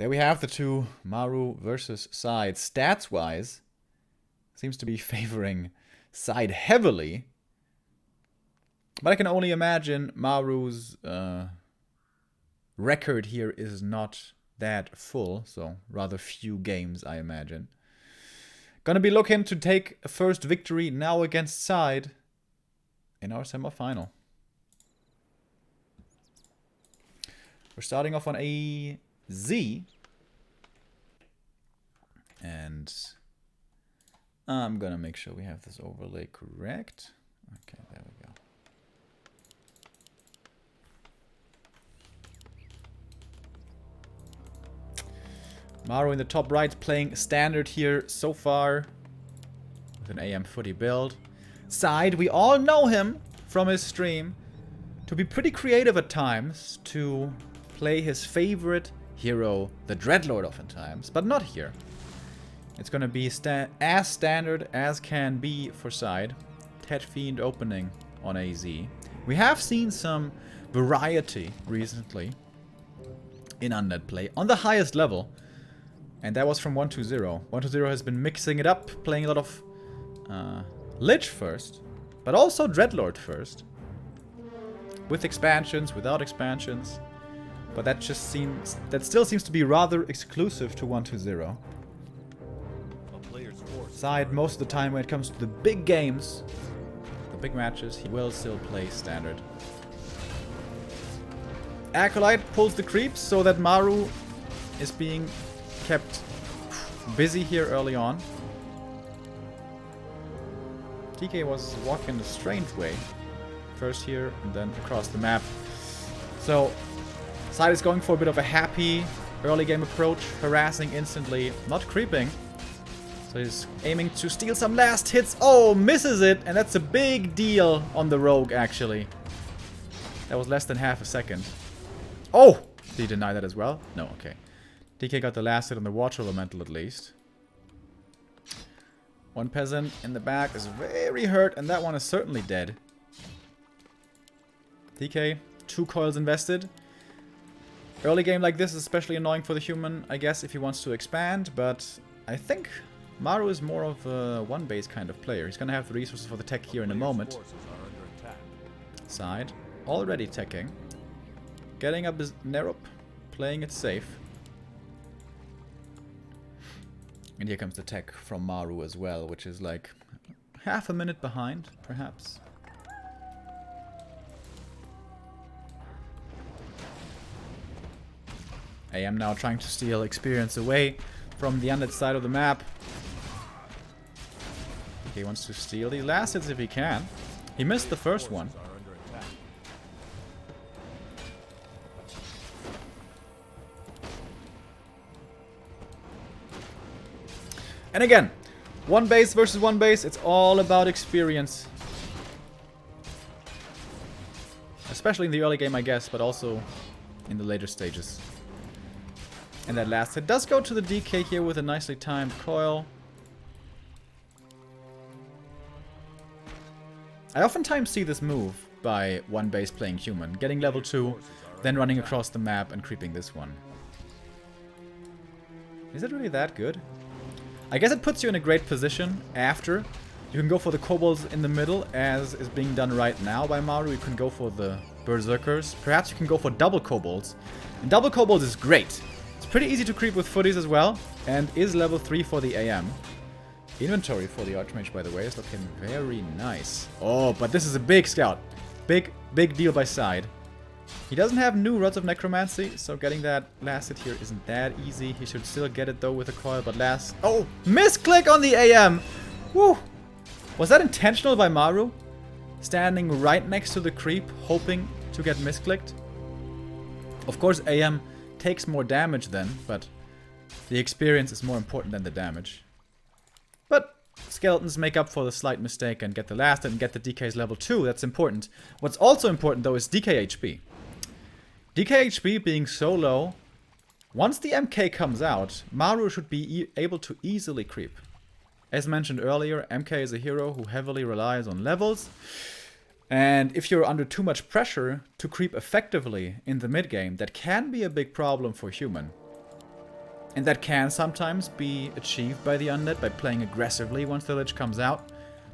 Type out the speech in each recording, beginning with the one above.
There we have the two, Maru versus SyDe. Stats-wise, seems to be favoring SyDe heavily. But I can only imagine Maru's record here is not that full, so rather few games, I imagine. Gonna be looking to take a first victory now against SyDe in our semifinal. We're starting off on a Z. And I'm gonna make sure we have this overlay correct. Okay, there we go. Maru in the top right, playing standard here so far with an AM footy build. SyDe, we all know him from his stream to be pretty creative at times, to play his favorite hero, the Dreadlord, oftentimes, but not here. It's gonna be as standard as can be for SyDe. Tet Fiend opening on AZ. We have seen some variety recently in undead play on the highest level. And that was from 120. 120 has been mixing it up, playing a lot of Lich first, but also Dreadlord first. With expansions, without expansions. But that still seems to be rather exclusive to 120. SyDe, most of the time when it comes to the big games, the big matches, he will still play standard. Acolyte pulls the creeps so that Maru is being kept busy here early on. TK was walking a strange way. First here and then across the map. So SyDe is going for a bit of a happy early game approach, harassing instantly, not creeping. So he's aiming to steal some last hits. Oh, misses it, and that's a big deal on the rogue actually. That was less than half a second. Oh! Did he deny that as well? No, okay. DK got the last hit on the Water Elemental at least. One peasant in the back is very hurt, and that one is certainly dead. DK, 2 coils invested. Early game like this is especially annoying for the human, I guess, if he wants to expand, but I think Maru is more of a one-base kind of player. He's gonna have the resources for the tech here in a moment. SyDe, already teching. Getting up his Nerup, playing it safe. And here comes the tech from Maru as well, which is like half a minute behind, perhaps. AM now trying to steal experience away from the undead side of the map. He wants to steal the last hits if he can. He missed the first one. And again, one base versus one base, it's all about experience. Especially in the early game, I guess, but also in the later stages. And that last hit does go to the DK here with a nicely timed coil. I oftentimes see this move by one base playing human, getting level 2, then running across the map and creeping this one. Is it really that good? I guess it puts you in a great position after. You can go for the kobolds in the middle, as is being done right now by Maru. You can go for the berserkers. Perhaps you can go for double kobolds. And double kobolds is great. It's pretty easy to creep with footies as well, and is level 3 for the AM. Inventory for the Archmage, by the way, is looking very nice. Oh, but this is a big scout. Big deal by SyDe. He doesn't have new Rods of Necromancy, so getting that last hit here isn't that easy. He should still get it though with a coil, but last... Oh! Misclick on the AM! Woo! Was that intentional by Maru? Standing right next to the creep, hoping to get misclicked? Of course, AM takes more damage then, but the experience is more important than the damage. But skeletons make up for the slight mistake and get the last hit and get the DK's level 2. That's important. What's also important though is DK HP. DK HP being so low, once the MK comes out, Maru should be able to easily creep. As mentioned earlier, MK is a hero who heavily relies on levels, and if you're under too much pressure to creep effectively in the mid game, that can be a big problem for human. And that can sometimes be achieved by the undead by playing aggressively once the Lich comes out.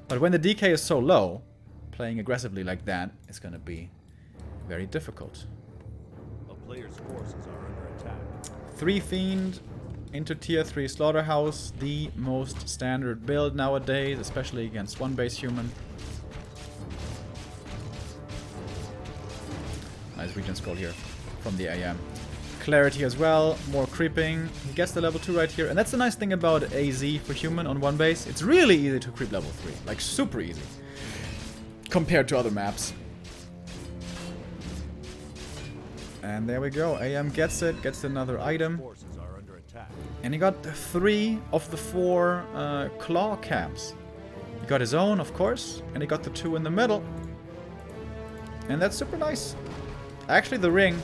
But when the DK is so low, playing aggressively like that is going to be very difficult. A player's forces are under attack. 3 Fiend into tier 3 Slaughterhouse, the most standard build nowadays, especially against 1-base human. Nice regen scroll here from the AM. Clarity as well, more creeping. He gets the level 2 right here. And that's the nice thing about AZ for human on 1-base. It's really easy to creep level 3. Like, super easy. Compared to other maps. And there we go. AM gets it, gets another item. And he got 3 of the 4 claw camps. He got his own, of course, and he got the 2 in the middle. And that's super nice. Actually, the ring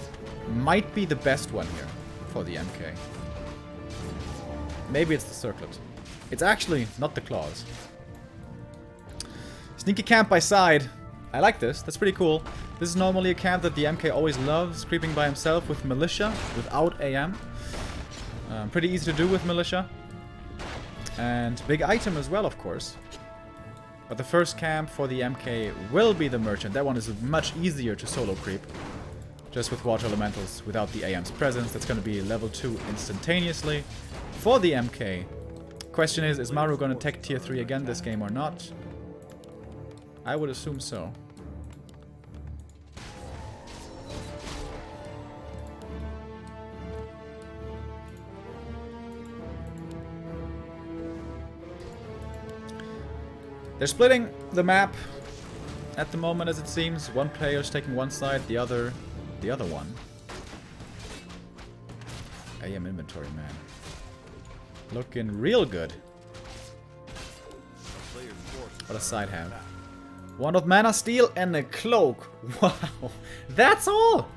might be the best one here for the MK. Maybe it's the circlet. It's actually not the claws. Sneaky camp by side. I like this. That's pretty cool. This is normally a camp that the MK always loves, creeping by himself with militia, without AM. Pretty easy to do with militia. And big item as well, of course. But the first camp for the MK will be the merchant. That one is much easier to solo creep. Just with water elementals, without the AM's presence. That's going to be level 2 instantaneously for the MK. Question is Maru going to tech tier 3 again this game or not? I would assume so. They're splitting the map at the moment, as it seems. One player's taking one side, the other one. AM inventory, man. Looking real good. What does side have? One of mana steel and a cloak. Wow. That's all!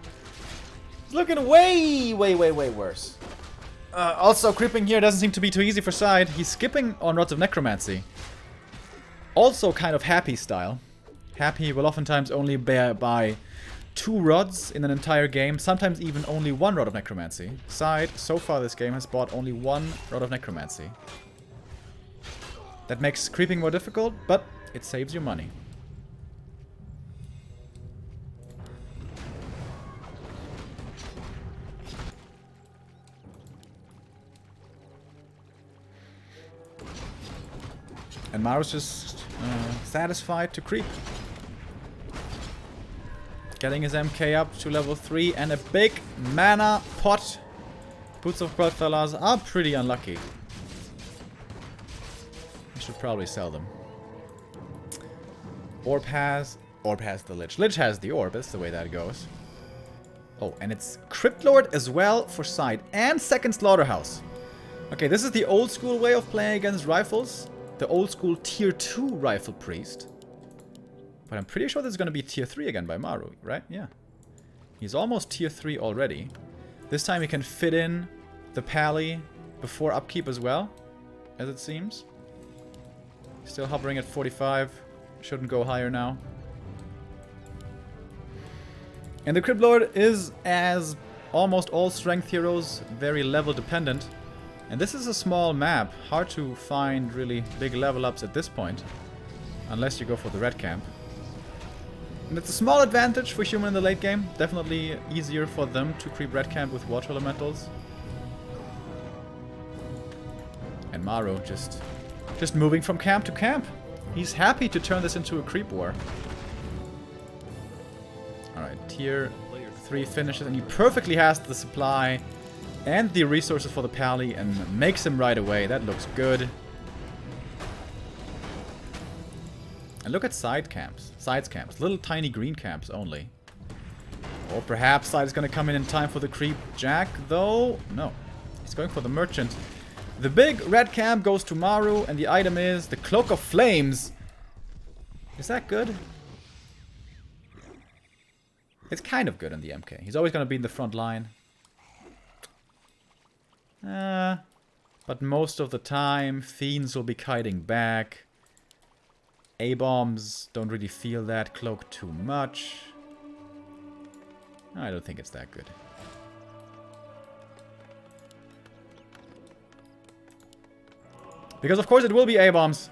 It's looking way worse. Also, creeping here doesn't seem to be too easy for side. He's skipping on Rods of Necromancy. Also kind of Happy style. Happy will oftentimes only buy 2 rods in an entire game, sometimes even only 1 Rod of Necromancy. Side, so far this game, has bought only 1 Rod of Necromancy. That makes creeping more difficult, but it saves you money. And Maru's just satisfied to creep. Getting his MK up to level 3 and a big mana pot. Boots of Qualifiers are pretty unlucky. I should probably sell them. Orb has the Lich. Lich has the Orb, that's the way that goes. Oh, and it's Crypt Lord as well for side and second Slaughterhouse. Okay, this is the old school way of playing against rifles. The old school tier 2 rifle priest. But I'm pretty sure this is going to be tier 3 again by Maru, right? Yeah. He's almost tier 3 already. This time he can fit in the pally before upkeep as well, as it seems. Still hovering at 45. Shouldn't go higher now. And the Crypt Lord is, as almost all strength heroes, very level dependent. And this is a small map. Hard to find really big level ups at this point. Unless you go for the red camp. And it's a small advantage for human in the late game. Definitely easier for them to creep red camp with water elementals. And Maru just moving from camp to camp. He's happy to turn this into a creep war. Alright, tier 3 finishes, and he perfectly has the supply and the resources for the pally and makes him right away. That looks good. And look at side camps. Sides camps. Little tiny green camps only. Or perhaps side is going to come in time for the creep jack, though. No. He's going for the merchant. The big red camp goes to Maru, and the item is the Cloak of Flames. Is that good? It's kind of good in the MK. He's always going to be in the front line. But most of the time, fiends will be kiting back. A-bombs don't really feel that cloak too much. I don't think it's that good. Because of course it will be A-bombs.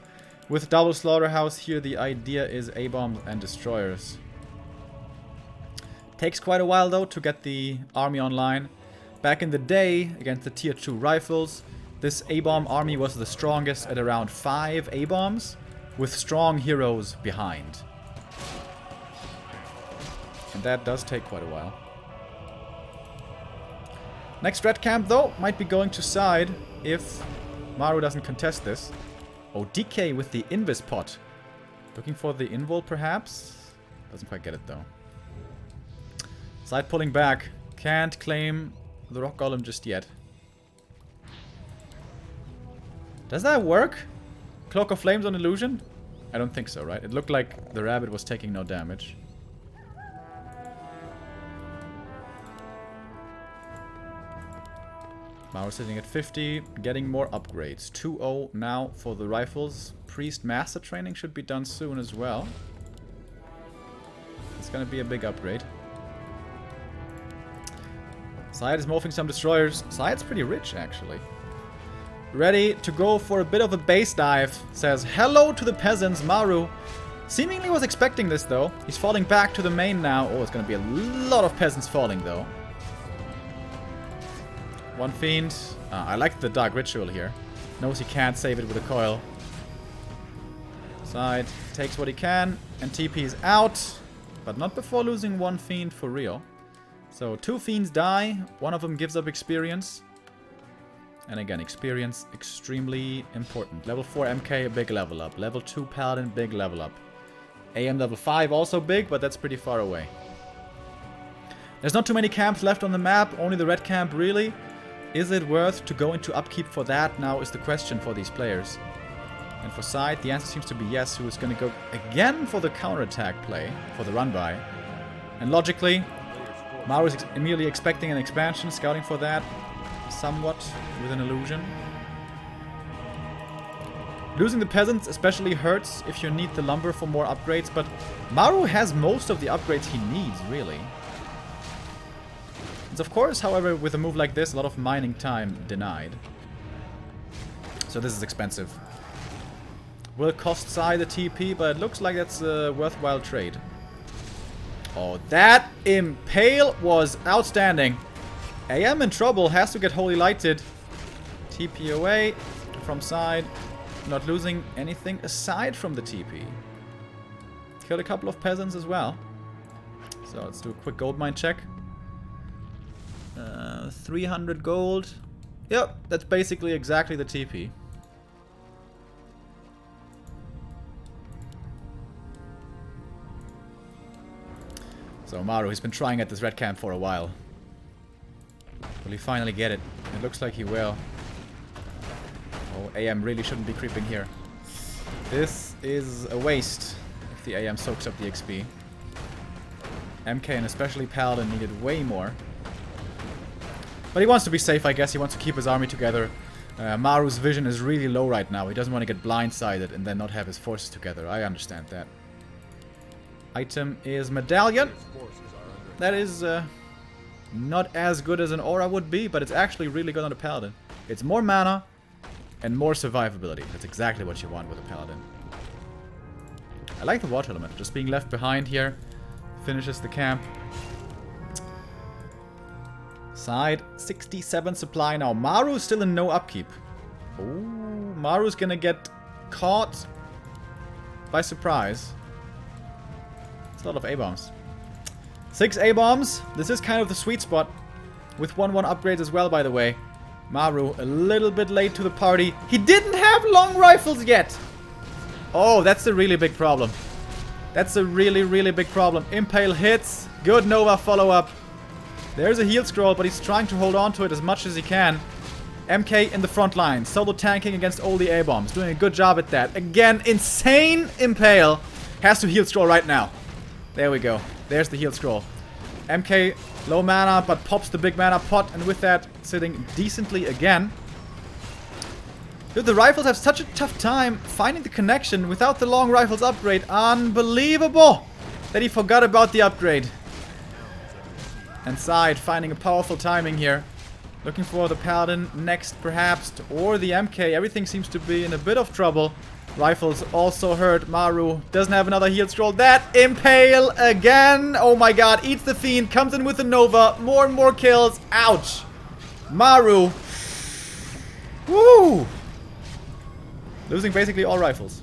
With double slaughterhouse here, the idea is A-bombs and destroyers. Takes quite a while though to get the army online. Back in the day, against the tier 2 rifles, this A-bomb army was the strongest at around 5 A-bombs, with strong heroes behind. And that does take quite a while. Next red camp though might be going to side if Maru doesn't contest this. Oh, DK with the Invis pot. Looking for the invul perhaps? Doesn't quite get it though. Side pulling back. Can't claim the rock golem just yet. Does that work? Cloak of Flames on illusion? I don't think so, right? It looked like the rabbit was taking no damage. Maru sitting at 50, getting more upgrades. 2-0 now for the rifles. Priest Master training should be done soon as well. It's gonna be a big upgrade. SyDe is morphing some destroyers. SyDe's pretty rich, actually. Ready to go for a bit of a base dive. Says hello to the peasants. Maru seemingly was expecting this, though. He's falling back to the main now. Oh, it's gonna be a lot of peasants falling, though. One fiend. I like the dark ritual here. Knows he can't save it with a coil. SyDe takes what he can and TP's out. But not before losing one fiend for real. So 2 fiends die. One of them gives up experience. And again, experience extremely important. Level 4 MK, a big level up. Level 2 Paladin, big level up. AM level 5 also big, but that's pretty far away. There's not too many camps left on the map. Only the red camp, really. Is it worth to go into upkeep for that now is the question for these players. And for SyDe, the answer seems to be yes, who is going to go again for the counterattack play, for the run-by. And logically, Maru is immediately expecting an expansion, scouting for that, somewhat with an illusion. Losing the peasants especially hurts if you need the lumber for more upgrades, but Maru has most of the upgrades he needs, really. It's of course, however, with a move like this, a lot of mining time denied. So this is expensive. Will cost SyDe the TP, but it looks like that's a worthwhile trade. Oh, that Impale was outstanding. AM in trouble, has to get Holy Lighted. TP away from SyDe. Not losing anything aside from the TP. Killed a couple of peasants as well. So let's do a quick gold mine check. 300 gold. Yep, that's basically exactly the TP. So Maru, he's been trying at this red camp for a while. Will he finally get it? It looks like he will. Oh, AM really shouldn't be creeping here. This is a waste if the AM soaks up the XP. MK and especially Paladin needed way more. But he wants to be safe, I guess. He wants to keep his army together. Maru's vision is really low right now. He doesn't want to get blindsided and then not have his forces together. I understand that. Item is Medallion. That is not as good as an Aura would be, but it's actually really good on a Paladin. It's more mana and more survivability. That's exactly what you want with a Paladin. I like the water element. Just being left behind here finishes the camp. SyDe, 67 supply now. Maru's still in no upkeep. Ooh, Maru's gonna get caught by surprise. It's a lot of A-bombs. 6 A-bombs. This is kind of the sweet spot. With 1-1 upgrades as well, by the way. Maru, a little bit late to the party. He didn't have long rifles yet. Oh, that's a really big problem. That's a really, really big problem. Impale hits. Good Nova follow-up. There's a heal scroll, but he's trying to hold on to it as much as he can. MK in the front line. Solo tanking against all the A-bombs. Doing a good job at that. Again, insane Impale. Has to heal scroll right now. There we go. There's the heal scroll. MK, low mana, but pops the big mana pot. And with that, sitting decently again. Dude, the rifles have such a tough time finding the connection without the long rifles upgrade. Unbelievable that he forgot about the upgrade. And SyDe finding a powerful timing here. Looking for the Paladin next, perhaps, or the MK. Everything seems to be in a bit of trouble. Rifles also hurt. Maru doesn't have another heal scroll. That Impale again. Oh my god. Eats the Fiend. Comes in with the Nova. More and more kills. Ouch. Maru. Woo. Losing basically all rifles.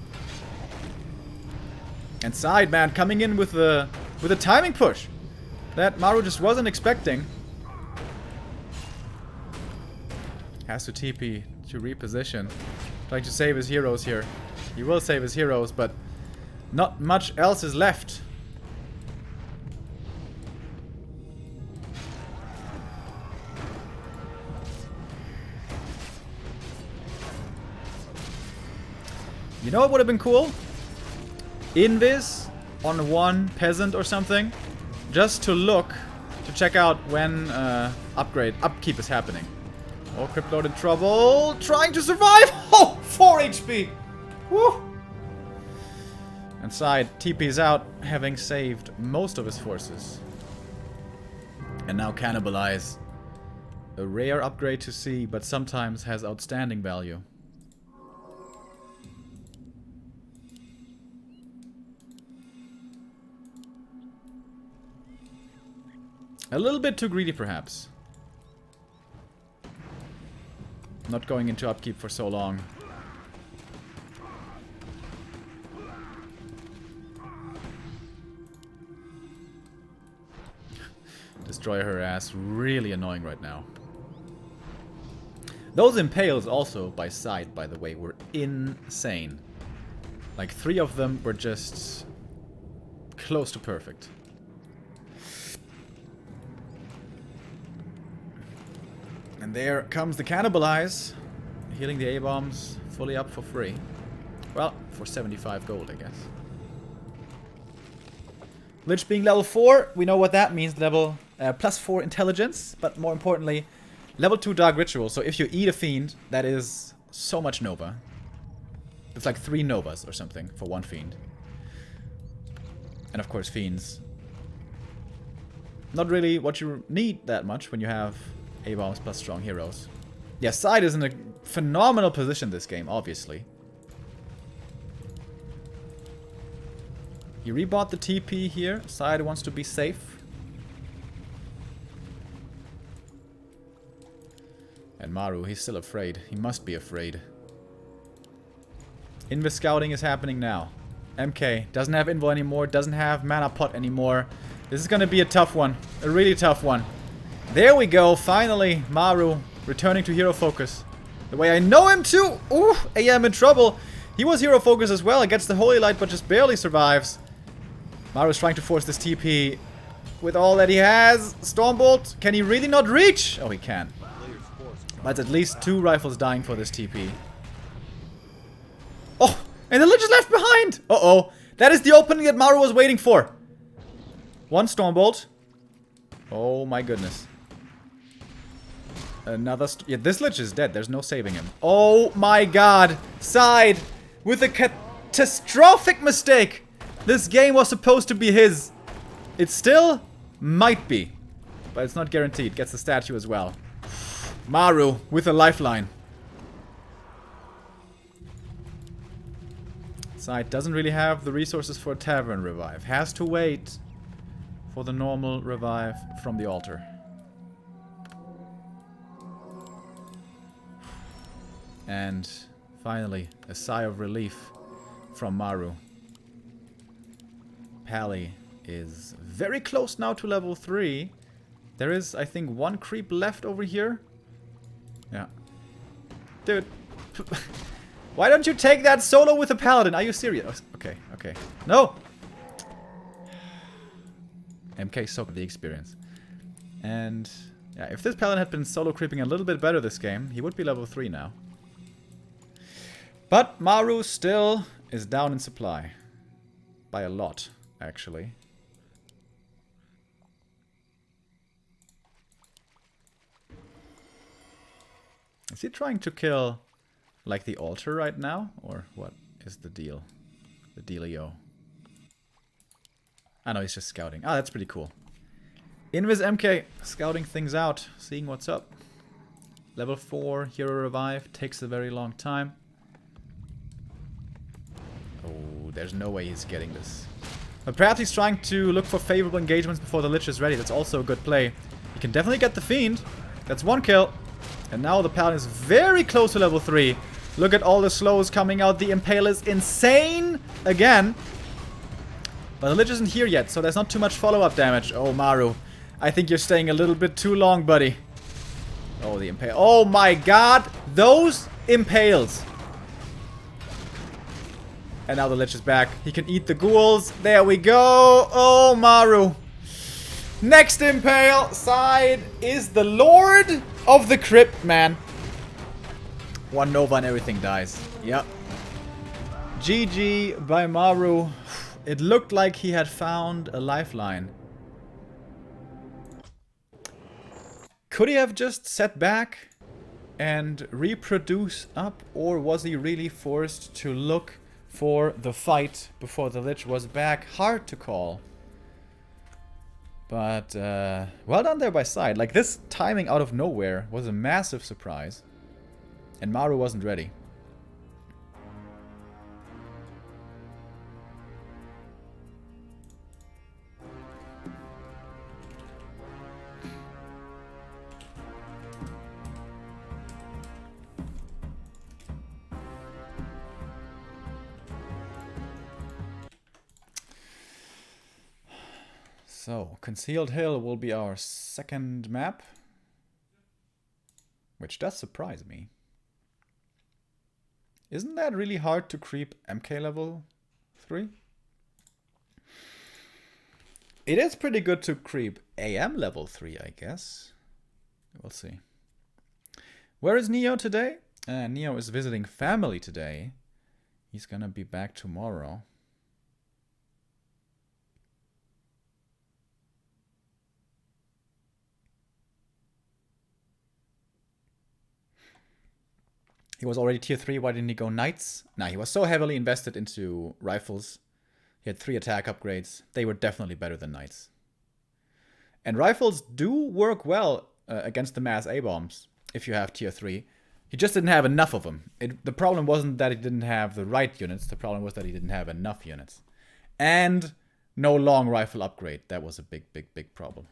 And SyDe, man, coming in with a timing push that Maru just wasn't expecting. Has to TP to reposition. Trying to save his heroes here. He will save his heroes, but not much else is left. You know what would have been cool? Invis on one peasant or something. Just to look, to check out when upkeep is happening. Oh, Cryptlord in trouble. Trying to survive. Oh, 4 HP. Woo. And SyDe TP's out, having saved most of his forces. And now Cannibalize. A rare upgrade to see, but sometimes has outstanding value. A little bit too greedy, perhaps. Not going into upkeep for so long. Destroy her ass. Really annoying right now. Those impales also by SyDe, by the way, were insane. Like 3 of them were just close to perfect. And there comes the Cannibalize. Healing the A-bombs fully up for free. Well, for 75 gold, I guess. Lich being level 4, we know what that means. Level +4 intelligence, but more importantly, level 2 Dark Ritual. So if you eat a Fiend, that is so much Nova. It's like 3 Novas or something for 1 Fiend. And of course, Fiends. Not really what you need that much when you have A-bombs plus strong heroes. Yeah, SyDe is in a phenomenal position this game, obviously. He rebought the TP here. SyDe wants to be safe. And Maru, he's still afraid. He must be afraid. Invis scouting is happening now. MK doesn't have Invo anymore, doesn't have Mana Pot anymore. This is gonna be a tough one. A really tough one. There we go, finally, Maru returning to hero focus. The way I know him too! Ooh, AM in trouble. He was hero focus as well against the Holy Light, but just barely survives. Maru's trying to force this TP with all that he has. Stormbolt, can he really not reach? Oh, he can. But at least 2 rifles dying for this TP. Oh, and the Lich is left behind! Uh-oh, that is the opening that Maru was waiting for. 1 Stormbolt. Oh my goodness. Another yeah, this Lich is dead. There's no saving him. Oh my god. SyDe with a catastrophic mistake. This game was supposed to be his. It still might be. But it's not guaranteed. Gets the statue as well. Maru with a lifeline. SyDe doesn't really have the resources for a Tavern revive. Has to wait for the normal revive from the altar. And finally, a sigh of relief from Maru. Pally is very close now to level 3. There is, I think, 1 creep left over here. Yeah. Dude. Why don't you take that solo with a paladin? Are you serious? Okay, okay. No! MK soaked the experience. And yeah, if this paladin had been solo creeping a little bit better this game, he would be level 3 now. But Maru still is down in supply. By a lot, actually. Is he trying to kill, like, the altar right now? Or what is the deal? The dealio. I know he's just scouting. Ah, that's pretty cool. Invis MK scouting things out, seeing what's up. Level 4 hero revive takes a very long time. Oh, there's no way he's getting this. But perhaps he's trying to look for favorable engagements before the Lich is ready. That's also a good play. He can definitely get the Fiend. That's 1 kill. And now the Paladin is very close to level 3. Look at all the slows coming out. The Impale is insane again. But the Lich isn't here yet, so there's not too much follow-up damage. Oh, Maru. I think you're staying a little bit too long, buddy. Oh, the Impale. Oh my god! Those Impales! And now the Lich is back. He can eat the ghouls. There we go. Oh, Maru. Next Impale. SyDe is the Lord of the Crypt, man. 1 Nova and everything dies. Yep. GG by Maru. It looked like he had found a lifeline. Could he have just sat back and reproduce up? Or was he really forced to look for the fight before the Lich was back? Hard to call. But, well done there by SyDe. Like, this timing out of nowhere was a massive surprise. And Maru wasn't ready. So, Concealed Hill will be our second map. Which does surprise me. Isn't that really hard to creep MK level 3? It is pretty good to creep AM level 3, I guess. We'll see. Where is Neo today? Neo is visiting family today. He's gonna be back tomorrow. He was already tier 3, why didn't he go Knights? Nah, he was so heavily invested into rifles. He had 3 attack upgrades. They were definitely better than Knights. And rifles do work well against the mass A-bombs, if you have tier 3. He just didn't have enough of them. The problem wasn't that he didn't have the right units, the problem was that he didn't have enough units. And no long rifle upgrade. That was a big, big, big problem.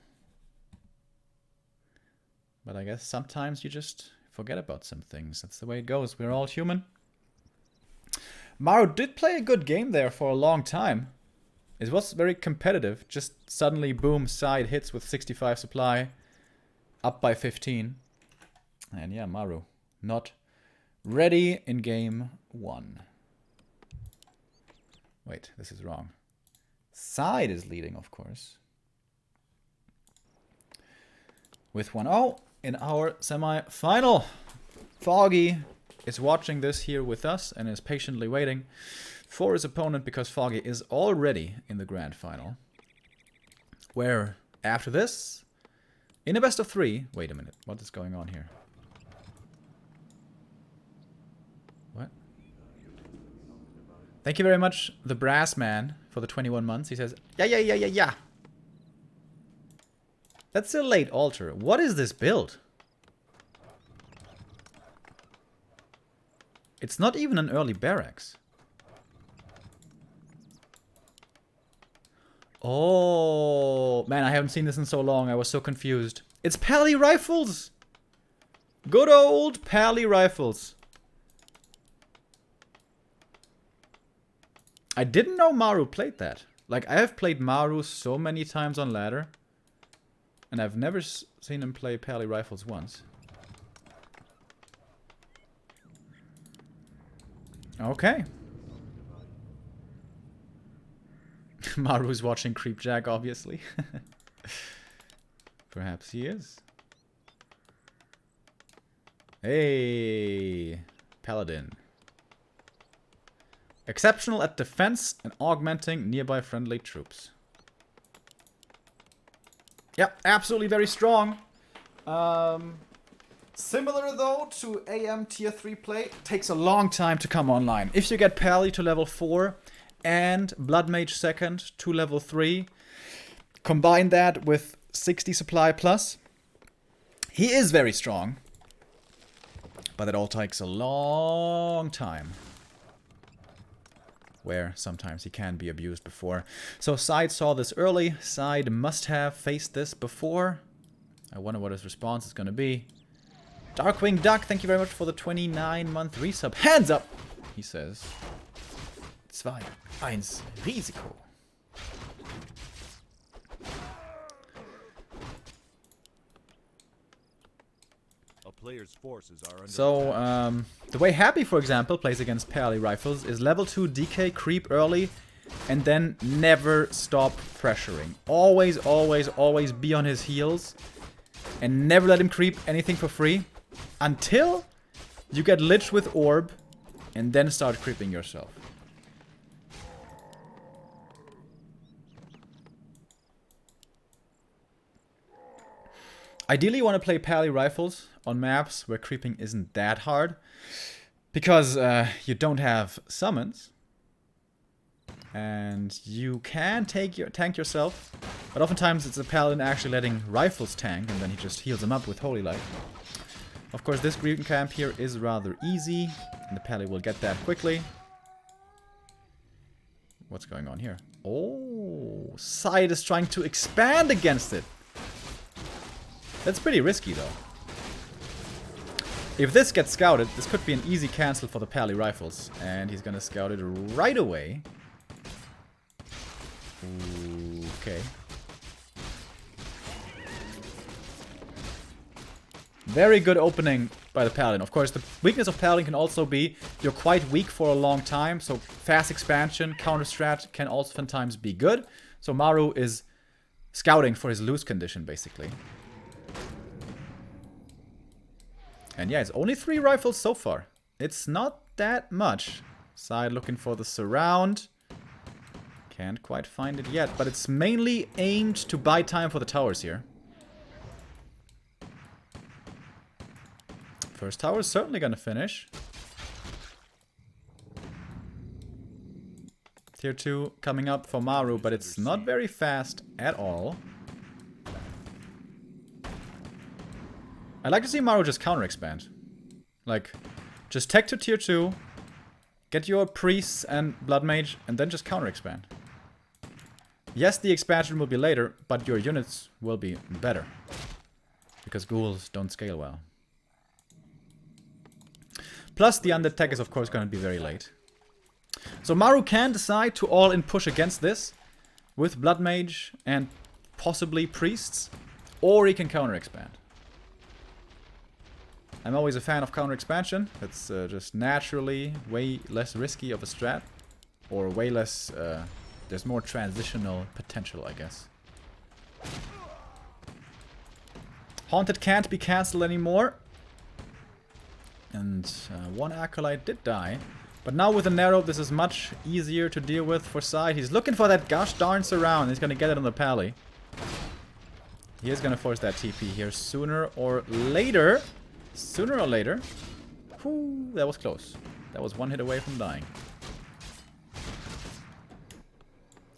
But I guess sometimes you just forget about some things. That's the way it goes. We're all human. Maru did play a good game there for a long time. It was very competitive. Just suddenly, boom, SyDe hits with 65 supply. Up by 15. And yeah, Maru not ready in game 1. Wait, this is wrong. SyDe is leading, of course. With 1-0 in our semi-final. Foggy is watching this here with us and is patiently waiting for his opponent because Foggy is already in the grand final. Where after this, in a best of 3... Wait a minute, what is going on here? What? Thank you very much, the Brass Man, for the 21 months. He says, yeah. That's a late altar. What is this build? It's not even an early barracks. Oh, man, I haven't seen this in so long. I was so confused. It's Pally Rifles! Good old Pally Rifles. I didn't know Maru played that. Like, I have played Maru so many times on ladder. And I've never seen him play Pally Rifles once. Okay. Maru's watching Creepjack, obviously. Perhaps he is. Hey, Paladin. Exceptional at defense and augmenting nearby friendly troops. Yep, absolutely very strong. Similar though to AM tier 3 play, takes a long time to come online. If you get Pally to level 4 and Blood Mage second to level 3, combine that with 60 supply plus, he is very strong. But it all takes a long time. Where sometimes he can be abused before. So SyDe saw this early. SyDe must have faced this before. I wonder what his response is going to be. Darkwing Duck, thank you very much for the 29-month resub. Hands up, he says. 2, 1, Risiko. A player's forces are under So, attack. the way Happy, for example, plays against Pally Rifles is level 2 DK, creep early, and then never stop pressuring. Always, always, always be on his heels, and never let him creep anything for free, until you get liched with Orb, and then start creeping yourself. Ideally, you want to play Pally Rifles on maps where creeping isn't that hard, because you don't have summons, and you can tank yourself, but oftentimes it's a Paladin actually letting Rifles tank, and then he just heals them up with Holy Light. Of course, this green camp here is rather easy, and the Pally will get that quickly. What's going on here? Oh, SyDe is trying to expand against it. That's pretty risky, though. If this gets scouted, this could be an easy cancel for the Pally Rifles. And he's gonna scout it right away. Okay. Very good opening by the Paladin. Of course, the weakness of Paladin can also be you're quite weak for a long time. So fast expansion, counter strat can also sometimes be good. So Maru is scouting for his lose condition, basically. And yeah, it's only 3 rifles so far. It's not that much. SyDe looking for the surround. Can't quite find it yet, but it's mainly aimed to buy time for the towers here. First tower is certainly gonna finish. Tier 2 coming up for Maru, but it's not very fast at all. I'd like to see Maru just counter expand. Like, just tech to tier 2, get your priests and blood mage, and then just counter expand. Yes, the expansion will be later, but your units will be better. Because ghouls don't scale well. Plus, the undead tech is of course going to be very late. So Maru can decide to all-in push against this with blood mage and possibly priests, or he can counter expand. I'm always a fan of counter expansion. It's just naturally way less risky of a strat, or way less. There's more transitional potential, I guess. Haunted can't be cancelled anymore, and one acolyte did die. But now with the narrow, this is much easier to deal with for SyDe. He's looking for that gosh darn surround. He's gonna get it on the Pally. He is gonna force that TP here sooner or later. Sooner or later. Whew, that was close. That was one hit away from dying.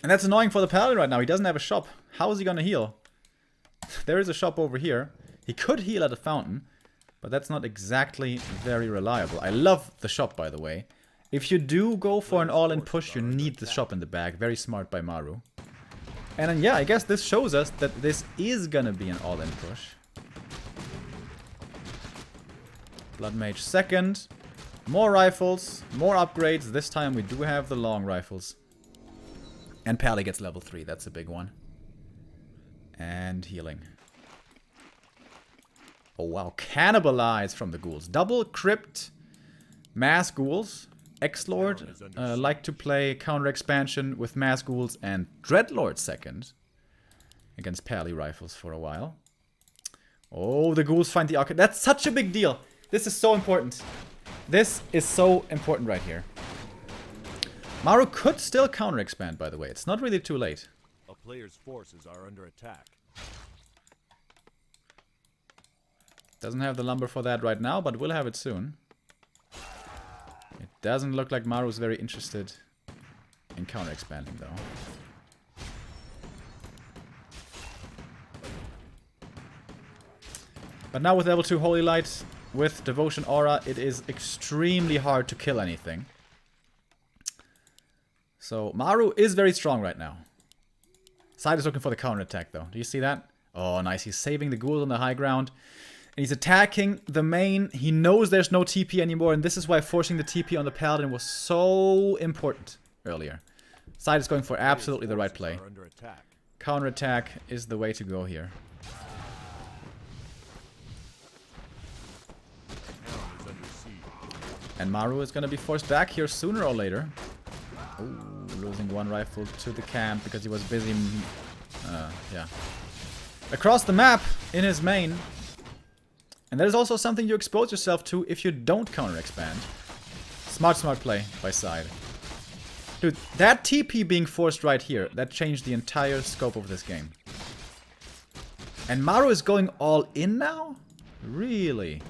And that's annoying for the Paladin right now. He doesn't have a shop. How is he gonna heal? There is a shop over here. He could heal at a fountain, but that's not exactly very reliable. I love the shop, by the way. If you do go for an all-in push, you need the shop in the bag. Very smart by Maru. And then, yeah, I guess this shows us that this is gonna be an all-in push. Blood Mage second. More rifles, more upgrades. This time we do have the long rifles. And Pally gets level 3, that's a big one. And healing. Oh wow, cannibalize from the ghouls. Double crypt, mass ghouls. X-Lord like to play counter expansion with mass ghouls and Dreadlord second. Against Pally rifles for a while. Oh, the ghouls find the arcade. That's such a big deal. This is so important. This is so important right here. Maru could still counter expand, by the way. It's not really too late. A player's forces are under attack. Doesn't have the lumber for that right now, but will have it soon. It doesn't look like Maru's very interested in counter expanding, though. But now with level 2 Holy Light, with Devotion Aura, it is extremely hard to kill anything. So Maru is very strong right now. SyDe is looking for the counterattack though. Do you see that? Oh, nice. He's saving the ghouls on the high ground. And he's attacking the main. He knows there's no TP anymore, and this is why forcing the TP on the Paladin was so important earlier. SyDe is going for absolutely the right play. Counterattack is the way to go here. And Maru is going to be forced back here sooner or later. Ooh, losing one rifle to the camp because he was busy, yeah. Across the map in his main. And that is also something you expose yourself to if you don't counter-expand. Smart play by SyDe. Dude, that TP being forced right here, that changed the entire scope of this game. And Maru is going all in now? Really?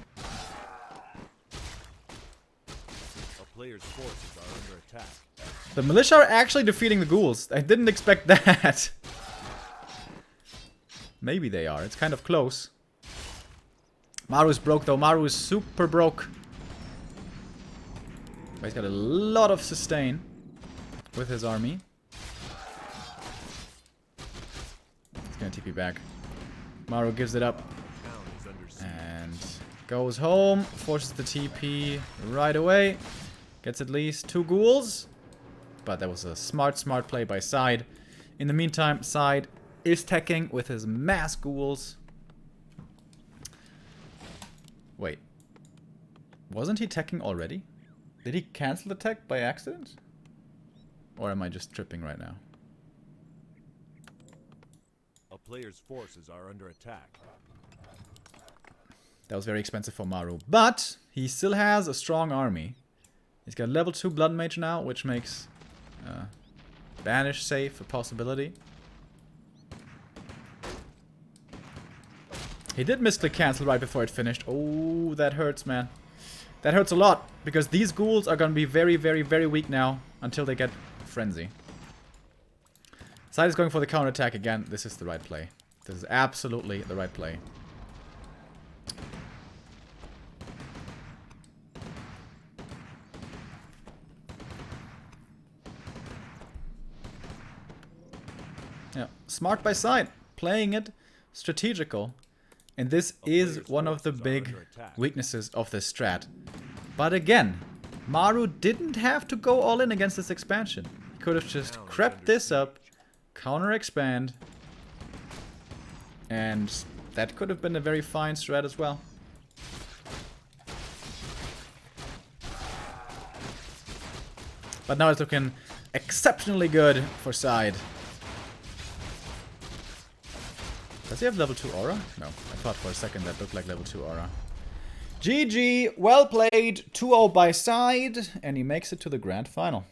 A player's forces are under attack. The militia are actually defeating the ghouls. I didn't expect that. Maybe they are. It's kind of close. Maru is broke though. Maru is super broke. But he's got a lot of sustain with his army. He's gonna TP back. Maru gives it up. And goes home. Forces the TP right away. Gets at least 2 ghouls. But that was a smart play by SyDe. In the meantime, SyDe is teching with his mass ghouls. Wait. Wasn't he teching already? Did he cancel the tech by accident? Or am I just tripping right now? A player's forces are under attack. That was very expensive for Maru. But he still has a strong army. He's got level 2 Blood Mage now, which makes Banish safe a possibility. He did misclick cancel right before it finished. Oh, that hurts, man. That hurts a lot, because these ghouls are going to be very, very, very weak now until they get Frenzy. SyDe is going for the counterattack again. This is the right play. This is absolutely the right play. Yeah, smart by SyDe. Playing it strategical. And this is one of the big weaknesses of this strat. But again, Maru didn't have to go all in against this expansion. He could have just crept this up, counter-expand, and that could have been a very fine strat as well. But now it's looking exceptionally good for SyDe. Does he have level 2 aura? No. I thought for a second that looked like level 2 aura. GG, well played, 2-0 by SyDe, and he makes it to the grand final.